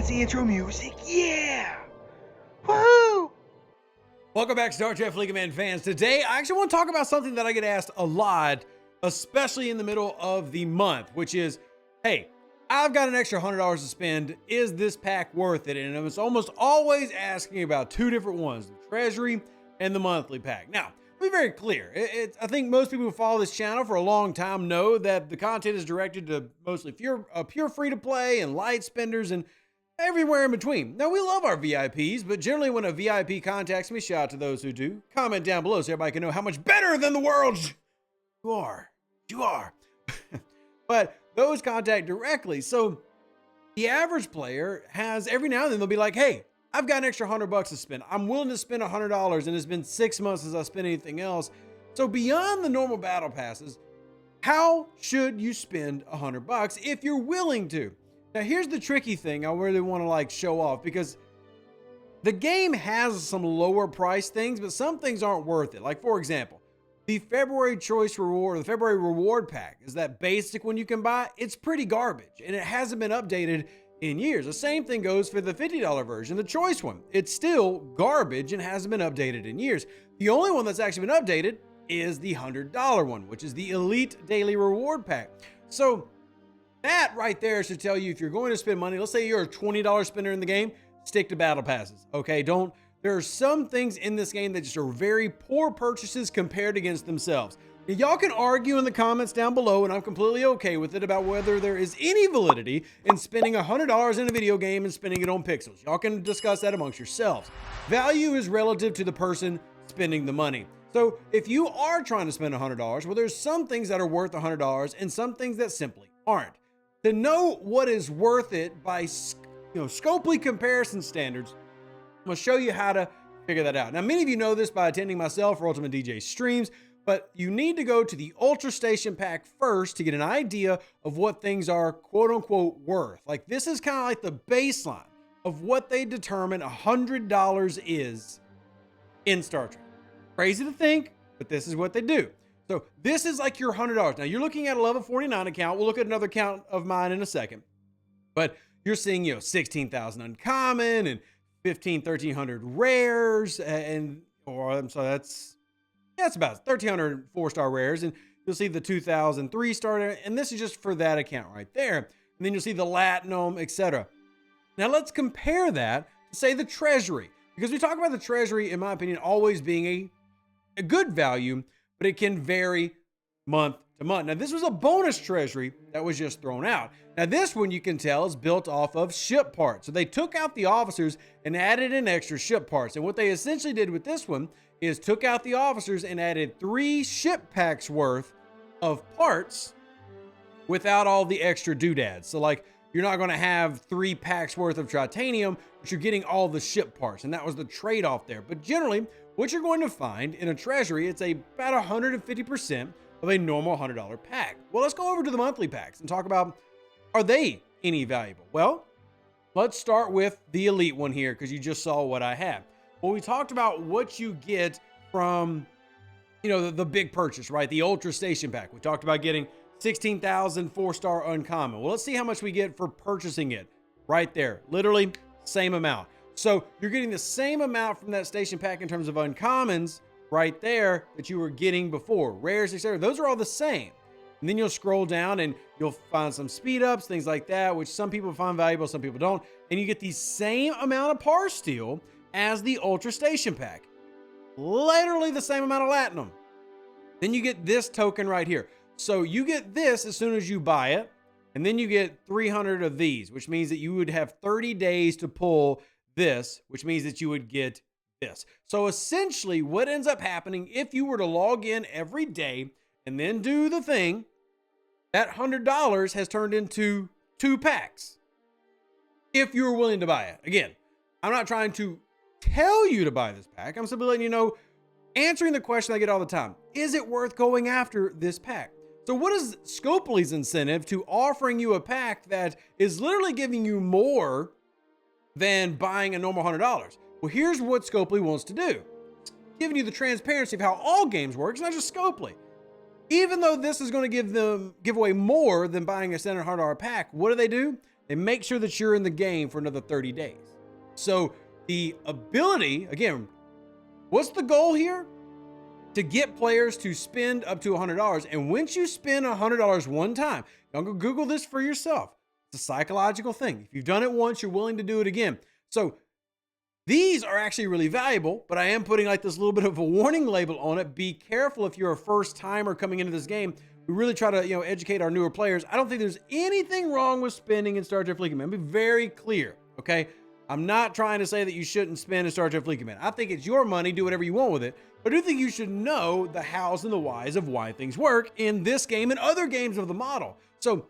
fancy intro music. Yeah! Woohoo! Welcome back, Star Trek Fleet Command fans. Today, I actually want to talk about something that I get asked a lot, especially in the middle of the month, which is, hey, I've got an extra $100 to spend. Is this pack worth it? And I was almost always asking about two different ones, the Treasury and the monthly pack. Now, to be very clear, I think most people who follow this channel for a long time know that the content is directed to mostly pure free-to-play and light spenders and everywhere in between. Now, we love our VIPs, but generally when a VIP contacts me, shout out to those who do, comment down below so everybody can know how much better than the world you are. You are. But those contact directly. So the average player has, every now and then they'll be like, hey, I've got an extra $100 to spend. I'm willing to spend $100 and it's been 6 months since I spent anything else. So beyond the normal battle passes, how should you spend $100 if you're willing to? Now, here's the tricky thing I really want to show off, because the game has some lower price things, but some things aren't worth it. Like, for example, the February Choice Reward, or the February Reward Pack, is that basic one you can buy. It's pretty garbage, and it hasn't been updated in years. The same thing goes for the $50 version, the Choice one. It's still garbage and hasn't been updated in years. The only one that's actually been updated is the $100 one, which is the Elite Daily Reward Pack. So that right there should tell you if you're going to spend money. Let's say you're a $20 spender in the game, stick to battle passes. Okay, there are some things in this game that just are very poor purchases compared against themselves. Now, y'all can argue in the comments down below, and I'm completely okay with it, about whether there is any validity in spending $100 in a video game and spending it on pixels. Y'all can discuss that amongst yourselves. Value is relative to the person spending the money. So if you are trying to spend $100, well, there's some things that are worth $100 and some things that simply aren't. To know what is worth it by Scopely comparison standards, I'm going to show you how to figure that out. Now, many of you know this by attending myself or Ultimate DJ streams, but you need to go to the Ultra Station Pack first to get an idea of what things are quote unquote worth. Like, this is kind of like the baseline of what they determine $100 is in Star Trek. Crazy to think, but this is what they do. So this is like your $100. Now, you're looking at a level 49 account. We'll look at another account of mine in a second. But you're seeing, 16,000 uncommon and 1,300 rares, that's about 1,300 4-star rares. And you'll see the 2,000 3-star, and this is just for that account right there. And then you'll see the Latinum, etc. Now let's compare that to, say, the Treasury, because we talk about the Treasury, in my opinion, always being a good value, but it can vary month to month. Now, this was a bonus Treasury that was just thrown out. Now, this one, you can tell, is built off of ship parts. So they took out the officers and added in extra ship parts. And what they essentially did with this one is took out the officers and added 3 ship packs worth of parts without all the extra doodads. So, you're not going to have 3 packs worth of titanium, but you're getting all the ship parts. And that was the trade-off there. But generally, what you're going to find in a Treasury, it's about 150% of a normal $100 pack. Well, let's go over to the monthly packs and talk about, are they any valuable? Well, let's start with the Elite one here, because you just saw what I have. Well, we talked about what you get from, the big purchase, right? The Ultra Station Pack. We talked about getting 16,000 4-star uncommon. Well, let's see how much we get for purchasing it right there. Literally, same amount. So you're getting the same amount from that station pack in terms of uncommons right there that you were getting before. Rares, etc. Those are all the same. And then you'll scroll down and you'll find some speed ups, things like that, which some people find valuable, some people don't. And you get the same amount of par steel as the Ultra Station Pack. Literally the same amount of Latinum. Then you get this token right here. So you get this as soon as you buy it. And then you get 300 of these, which means that you would have 30 days to pull this, which means that you would get this. So essentially what ends up happening, if you were to log in every day and then do the thing, that $100 has turned into 2 packs. If you were willing to buy it. Again, I'm not trying to tell you to buy this pack. I'm simply letting you know, answering the question I get all the time. Is it worth going after this pack? So what is Scopely's incentive to offering you a pack that is literally giving you more than buying a normal $100? Well, here's what Scopely wants to do. It's giving you the transparency of how all games work. It's not just Scopely. Even though this is going to give away more than buying a standard $100 pack, what do? they make sure that you're in the game for another 30 days. So the ability, again, what's the goal here? To get players to spend up to $100. And once you spend $100 one time, don't go Google this for yourself. It's a psychological thing. If you've done it once, you're willing to do it again. So these are actually really valuable, but I am putting like this little bit of a warning label on it. Be careful if you're a first timer coming into this game. We really try to, educate our newer players. I don't think there's anything wrong with spending in Star Trek Fleet Command. Be very clear, okay? I'm not trying to say that you shouldn't spend in Star Trek Fleet Command. I think it's your money. Do whatever you want with it. But I do think you should know the hows and the whys of why things work in this game and other games of the model. So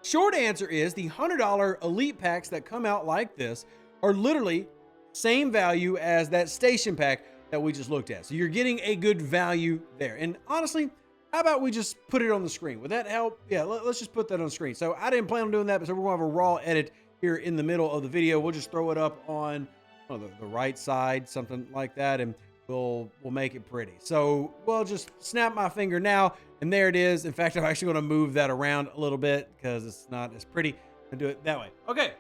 short answer is the $100 elite packs that come out like this are literally same value as that station pack that we just looked at. So you're getting a good value there. And honestly, how about we just put it on the screen? Would that help? Yeah, let's just put that on the screen. So I didn't plan on doing that, but so we're gonna have a raw edit here in the middle of the video. We'll just throw it up on the right side, something like that, and we'll make it pretty. So we'll just snap my finger now, and there it is. In fact, I'm actually gonna move that around a little bit because it's not as pretty. And do it that way. Okay,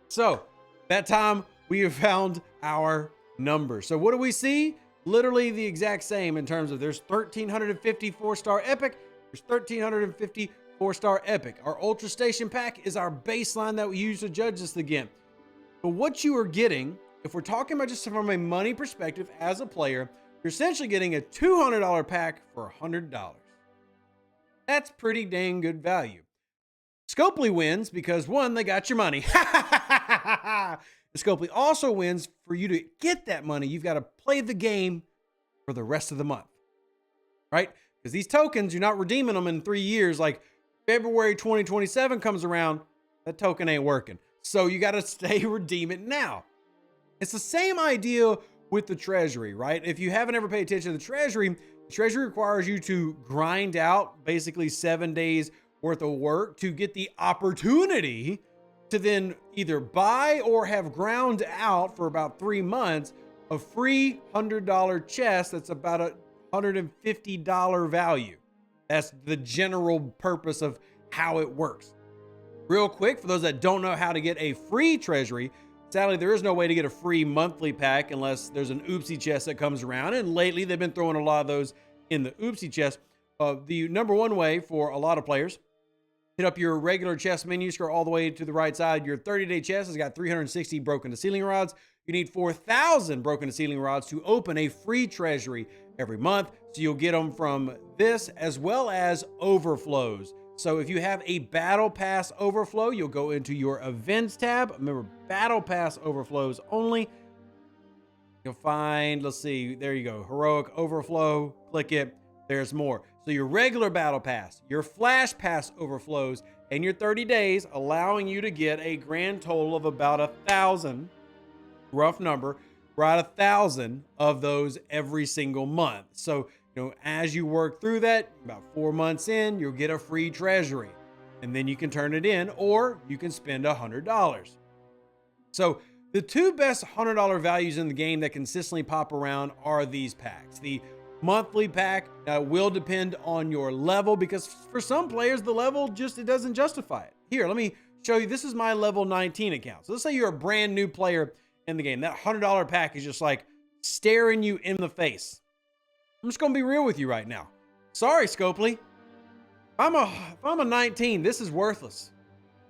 so that time we have found our number. So what do we see? Literally the exact same in terms of there's 1,350 4-star epic, there's 1,350 4-star epic. Our Ultra Station pack is our baseline that we use to judge this again. But what you are getting, if we're talking about just from a money perspective as a player, you're essentially getting a $200 pack for $100. That's pretty dang good value. Scopely wins because one, they got your money. Scopely also wins for you to get that money. You've got to play the game for the rest of the month, right? Because these tokens, you're not redeeming them in 3 years. Like February 2027 comes around, that token ain't working. So you got to stay redeem it now. It's the same idea with the Treasury, right? If you haven't ever paid attention to the Treasury requires you to grind out basically 7 days worth of work to get the opportunity to then either buy or have ground out for about 3 months a free $100 chest that's about a $150 value. That's the general purpose of how it works. Real quick, for those that don't know how to get a free Treasury, sadly, there is no way to get a free monthly pack unless there's an oopsie chest that comes around. And lately, they've been throwing a lot of those in the oopsie chest. The number one way for a lot of players, hit up your regular chest menu, scroll all the way to the right side. Your 30-day chest has got 360 broken to ceiling rods. You need 4,000 broken to ceiling rods to open a free Treasury every month. So you'll get them from this as well as overflows. So if you have a Battle Pass overflow, you'll go into your Events tab. Remember, Battle Pass overflows only. You'll find, let's see, there you go, Heroic Overflow. Click it. There's more. So your regular Battle Pass, your Flash Pass overflows, and your 30 days, allowing you to get a grand total of about 1,000, rough number, right, 1,000 of those every single month. So, as you work through that, about 4 months in, you'll get a free Treasury, and then you can turn it in, or you can spend $100. So the two best $100 values in the game that consistently pop around are these packs. The monthly pack will depend on your level, because for some players, the level it doesn't justify it. Here, let me show you. This is my level 19 account. So let's say you're a brand new player in the game. That $100 pack is just like staring you in the face. I'm just going to be real with you right now. Sorry, Scopely. If I'm a 19, this is worthless.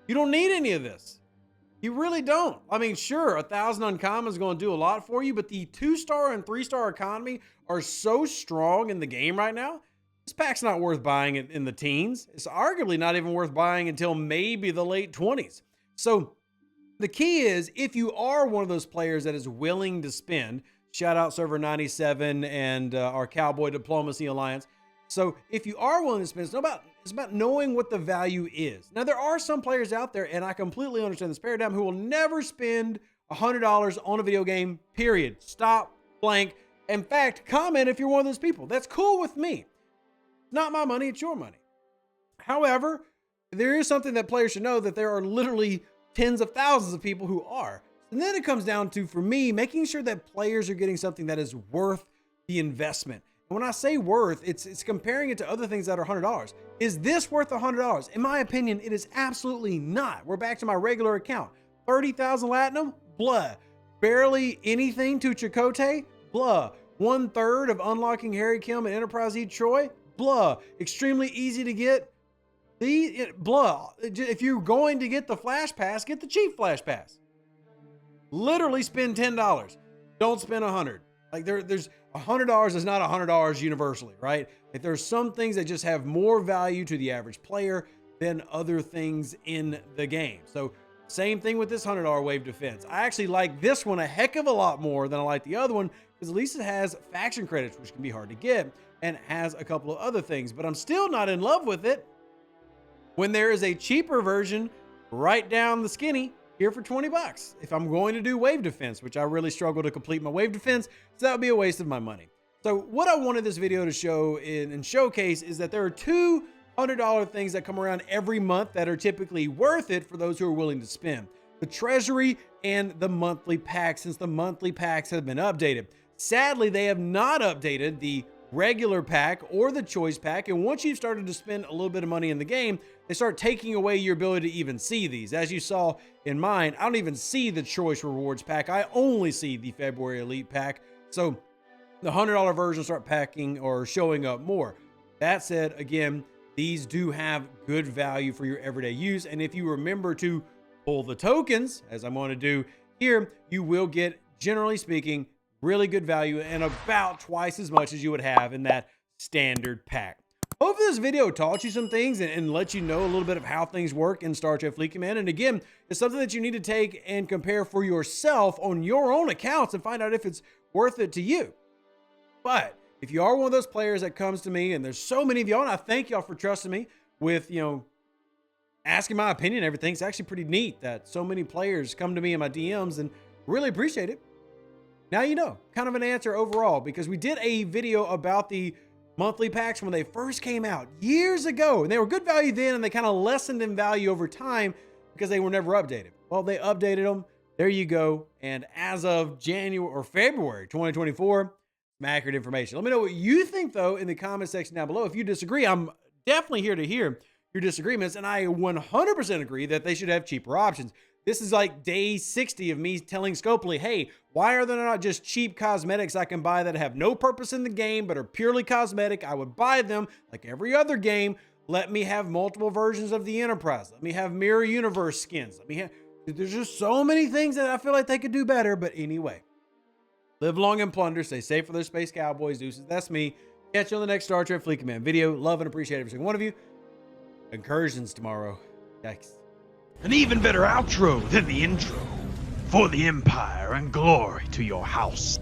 You don't need any of this. You really don't. I mean, sure, 1,000 uncommon is going to do a lot for you, but the 2-star and 3-star economy are so strong in the game right now. This pack's not worth buying in the teens. It's arguably not even worth buying until maybe the late 20s. So the key is, if you are one of those players that is willing to spend, shout out Server 97 and our Cowboy Diplomacy Alliance. So if you are willing to spend, it's about knowing what the value is. Now, there are some players out there, and I completely understand this paradigm, who will never spend $100 on a video game, period. Stop, blank. In fact, comment if you're one of those people. That's cool with me. It's not my money, it's your money. However, there is something that players should know, that there are literally tens of thousands of people who are. And then it comes down to, for me, making sure that players are getting something that is worth the investment. And when I say worth, it's comparing it to other things that are $100. Is this worth $100? In my opinion, it is absolutely not. We're back to my regular account. 30,000 Latinum? Blah. Barely anything to Chakotay? Blah. 1/3 of unlocking Harry Kim and Enterprise E Troy? Blah. Extremely easy to get. Blah. If you're going to get the Flash Pass, get the cheap Flash Pass. Literally spend $10. Don't spend $100. Like there's $100 is not $100 universally, right? Like there's some things that just have more value to the average player than other things in the game. So same thing with this $100 wave defense. I actually like this one a heck of a lot more than I like the other one because at least it has faction credits, which can be hard to get, and has a couple of other things, but I'm still not in love with it when there is a cheaper version right down the skinny here for 20 bucks. If I'm going to do wave defense, which I really struggle to complete my wave defense, so that would be a waste of my money. So what I wanted this video to show and showcase is that there are two $100 things that come around every month that are typically worth it for those who are willing to spend. The Treasury and the monthly packs, since the monthly packs have been updated. Sadly, they have not updated the regular pack or the choice pack, and once you've started to spend a little bit of money in the game, they start taking away your ability to even see these. As you saw in mine, I don't even see the choice rewards pack. I only see the February Elite pack. So the $100 version start packing or showing up more. That said, again, these do have good value for your everyday use, and if you remember to pull the tokens, as I'm going to do here, you will get, generally speaking, really good value and about twice as much as you would have in that standard pack. Hopefully this video taught you some things and let you know a little bit of how things work in Star Trek Fleet Command. And again, it's something that you need to take and compare for yourself on your own accounts and find out if it's worth it to you. But if you are one of those players that comes to me, and there's so many of y'all, and I thank y'all for trusting me with, asking my opinion and everything. It's actually pretty neat that so many players come to me in my DMs and really appreciate it. Now you know, kind of an answer overall, because we did a video about the monthly packs when they first came out years ago, and they were good value then, and they kind of lessened in value over time because they were never updated. Well, they updated them. There you go. And as of January or February 2024, some accurate information. Let me know what you think, though, in the comment section down below. If you disagree, I'm definitely here to hear your disagreements, and I 100% agree that they should have cheaper options. This is like day 60 of me telling Scopely, hey, why are there not just cheap cosmetics I can buy that have no purpose in the game but are purely cosmetic? I would buy them like every other game. Let me have multiple versions of the Enterprise. Let me have Mirror Universe skins. There's just so many things that I feel like they could do better. But anyway, live long and plunder. Stay safe for those space cowboys. Deuces, that's me. Catch you on the next Star Trek Fleet Command video. Love and appreciate every single one of you. Incursions tomorrow. Yikes. An even better outro than the intro. For the Empire and glory to your house.